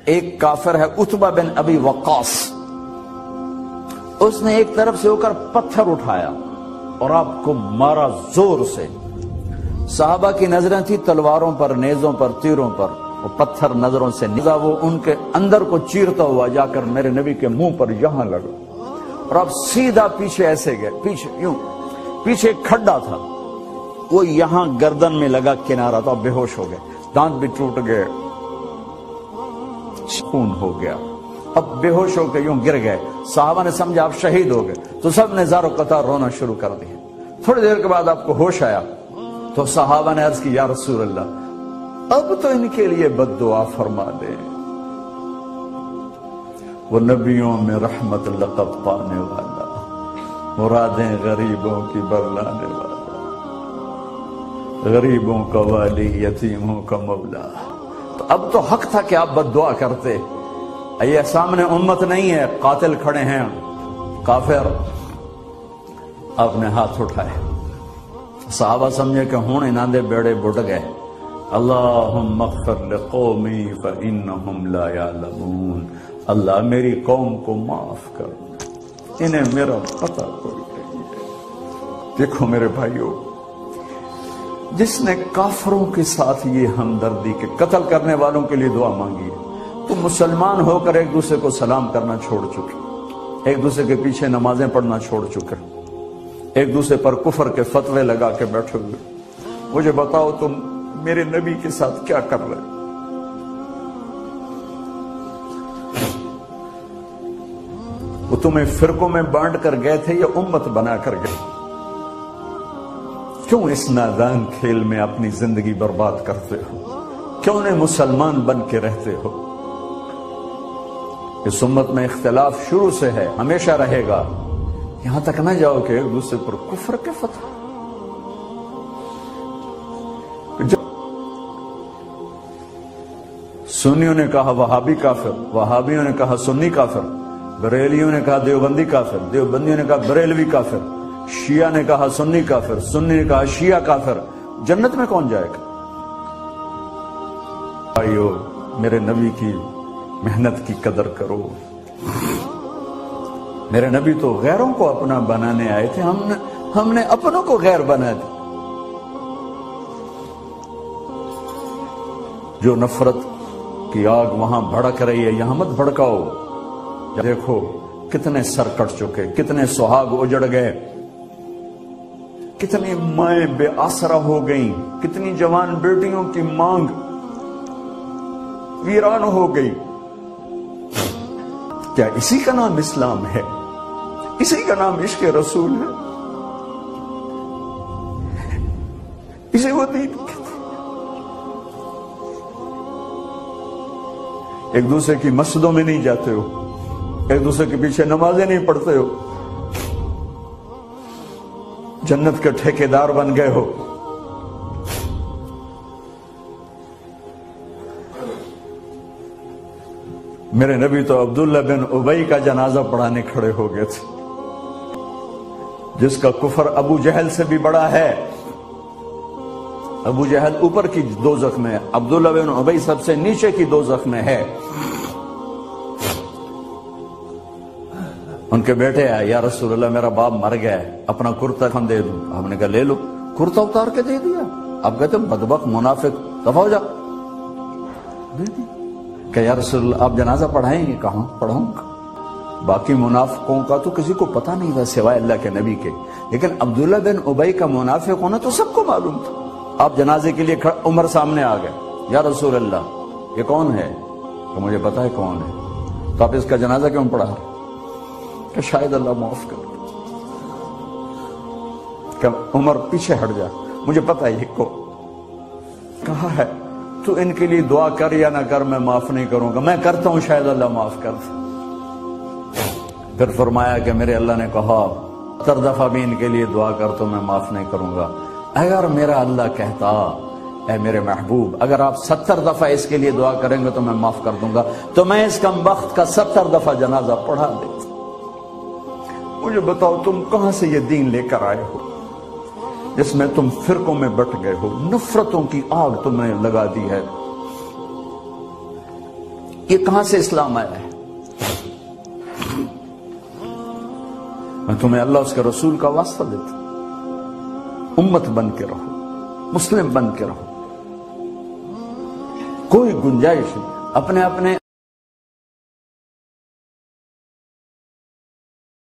ایک کافر ہے عتبہ بن ابی وقاص، اس نے ایک طرف سے ہو کر پتھر اٹھایا اور آپ کو مارا زور سے۔ صحابہ کی نظریں تھی تلواروں پر، نیزوں پر، تیروں پر، وہ پتھر نظروں سے نگا، وہ ان کے اندر کو چیرتا ہوا جا کر میرے نبی کے منہ پر یہاں لگا، اور اب سیدھا پیچھے ایسے گئے، پیچھے یوں، پیچھے ایک کھڈا تھا، وہ یہاں گردن میں لگا، کنارہ تھا، بے ہوش ہو گئے، دانت بھی ٹوٹ گئے، خون ہو گیا، اب بے ہوش ہو کے یوں گر گئے۔ صحابہ نے سمجھا آپ شہید ہو گئے، تو سب نے زار و قطار رونا شروع کر دیا۔ تھوڑی دیر کے بعد آپ کو ہوش آیا تو صحابہ نے عرض کی یا رسول اللہ اب تو ان کے لیے بد دعا فرما دے، وہ نبیوں میں رحمت لقب پانے والا، مرادیں غریبوں کی برلانے والا، غریبوں کا والی، یتیموں کا مولا۔ تو اب تو حق تھا کہ آپ بد دعا کرتے۔ یہ سامنے امت نہیں ہے، قاتل کھڑے ہیں، کافر۔ آپ نے ہاتھ اٹھائے، صحابہ سمجھے کہ ہوں انہاں دے بیڑے بڑھ گئے۔ اللہم اغفر لقومی فإنہم لا یعلمون، اللہ میری قوم کو معاف کر، انہیں میرا پتہ کوئی نہیں ہے۔ دیکھو میرے بھائیو، جس نے کافروں کے ساتھ یہ ہمدردی کے قتل کرنے والوں کے لیے دعا مانگی ہے، تو مسلمان ہو کر ایک دوسرے کو سلام کرنا چھوڑ چکے، ایک دوسرے کے پیچھے نمازیں پڑھنا چھوڑ چکے، ایک دوسرے پر کفر کے فتوے لگا کے بیٹھے ہوئے۔ مجھے بتاؤ تم میرے نبی کے ساتھ کیا کر رہے؟ وہ تمہیں فرقوں میں بانٹ کر گئے تھے یا امت بنا کر گئے؟ کیوں اس نادان کھیل میں اپنی زندگی برباد کرتے ہو؟ کیوں نہیں مسلمان بن کے رہتے ہو؟ اس امت میں اختلاف شروع سے ہے، ہمیشہ رہے گا، یہاں تک نہ جاؤ کہ ایک دوسرے پر کفر کے فتح۔ سنیوں نے کہا وہابی کافر، وہابیوں نے کہا سنی کافر، بریلیوں نے کہا دیوبندی کافر، دیوبندیوں نے کہا بریلوی کافر، شیعہ نے کہا سنی کافر، سنی نے کہا شیعہ کافر، جنت میں کون جائے گا؟ بھائیو، میرے نبی کی محنت کی قدر کرو۔ میرے نبی تو غیروں کو اپنا بنانے آئے تھے، ہم نے اپنوں کو غیر بنا دیا۔ جو نفرت کی آگ وہاں بھڑک رہی ہے، یہاں مت بھڑکاؤ۔ دیکھو کتنے سر کٹ چکے، کتنے سہاگ اجڑ گئے، کتنی مائیں بے آسرا ہو گئیں، کتنی جوان بیٹیوں کی مانگ ویران ہو گئی۔ کیا اسی کا نام اسلام ہے؟ اسی کا نام عشق رسول ہے؟ اسے وہ دین کہتے ہیں؟ ایک دوسرے کی مسجدوں میں نہیں جاتے ہو، ایک دوسرے کے پیچھے نمازیں نہیں پڑھتے ہو، جنت کے ٹھیکیدار بن گئے ہو۔ میرے نبی تو عبداللہ بن ابی کا جنازہ پڑھانے کھڑے ہو گئے تھے، جس کا کفر ابو جہل سے بھی بڑا ہے۔ ابو جہل اوپر کی دوزخ میں، عبداللہ بن ابی سب سے نیچے کی دوزخ میں ہے۔ ان کے بیٹے آئے، یا رسول اللہ میرا باپ مر گیا ہے، اپنا کرتا ہم دے دوں۔ ہم نے کہا لے لو، کرتا اتار کے دے دیا۔ اب کہتے بدبخت منافق، دفع ہو جا، دے دی۔ کہ یا رسول اللہ آپ جنازہ پڑھائیں گے؟ کہاں پڑھاؤں گا؟ باقی منافقوں کا تو کسی کو پتہ نہیں تھا سوائے اللہ کے نبی کے، لیکن عبداللہ بن ابی کا منافق ہونا تو سب کو معلوم تھا۔ آپ جنازے کے لیے عمر سامنے آ گئے، یا رسول اللہ یہ کون ہے؟ کہ مجھے پتا ہے کون ہے، تو آپ اس کا جنازہ کیوں پڑھا؟ کہ شاید اللہ معاف کر۔ کہ عمر پیچھے ہٹ جا، مجھے پتا ہے یہ کو کہا ہے، تو ان کے لیے دعا کر یا نہ کر، میں معاف نہیں کروں گا، میں کرتا ہوں شاید اللہ معاف کر دے۔ پھر فرمایا کہ میرے اللہ نے کہا 70 دفعہ بھی ان کے لیے دعا کر تو میں معاف نہیں کروں گا۔ اگر میرا اللہ کہتا اے میرے محبوب اگر آپ 70 دفعہ اس کے لیے دعا کریں گے تو میں معاف کر دوں گا، تو میں اس کم بخت کا 70 دفعہ جنازہ پڑھا دیتا۔ مجھے بتاؤ تم کہاں سے یہ دین لے کر آئے ہو جس میں تم فرقوں میں بٹ گئے ہو، نفرتوں کی آگ تم نے لگا دی ہے۔ یہ کہاں سے اسلام آیا ہے؟ میں تمہیں اللہ اس کے رسول کا واسطہ دیتا ہوں، امت بن کے رہو، مسلم بن کے رہو، کوئی گنجائش نہیں اپنے